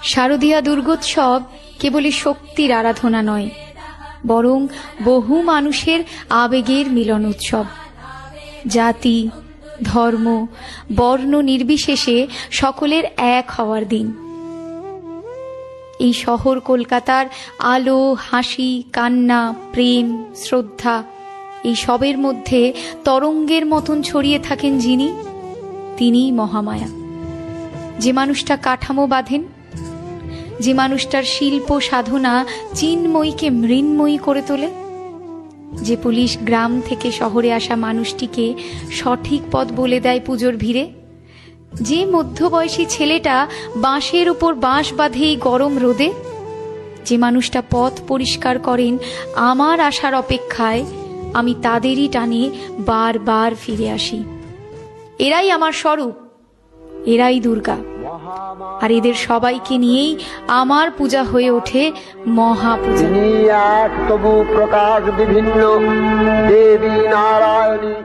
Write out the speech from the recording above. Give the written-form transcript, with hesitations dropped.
শারদীয়া দুর্গোৎসব কেবলই শক্তির আরাধনা নয়, বরং বহু মানুষের আবেগের মিলন উৎসব। জাতি, ধর্ম, বর্ণ নির্বিশেষে সকলের এক হওয়ার দিন। এই শহর কলকাতার আলো, হাসি, কান্না, প্রেম, শ্রদ্ধা, এই সবের মধ্যে তরঙ্গের মতন ছড়িয়ে থাকেন যিনি, তিনিই মহামায়া। যে মানুষটা কাঠামো বাঁধেন, যে মানুষটার শিল্প সাধনা চিন্ময়ীকে মৃন্ময়ী করে তোলে, যে পুলিশ গ্রাম থেকে শহরে আসা মানুষটিকে সঠিক পথ বলে দেয় পুজোর ভিড়ে, যে মধ্যবয়সী ছেলেটা বাঁশের উপর বাঁশ বাঁধে এই গরম রোদে, যে মানুষটা পথ পরিষ্কার করেন আমার আসার অপেক্ষায়, আমি তাদেরই টানে বারবার ফিরে আসি। এরাই আমার স্বরূপ, এরাই দুর্গা। আর এদের সবাইকে নিয়েই আমার পূজা হয়ে ওঠে মহাপূজা। তবু প্রকাশ বিভিন্ন দেবী নারায়ণী।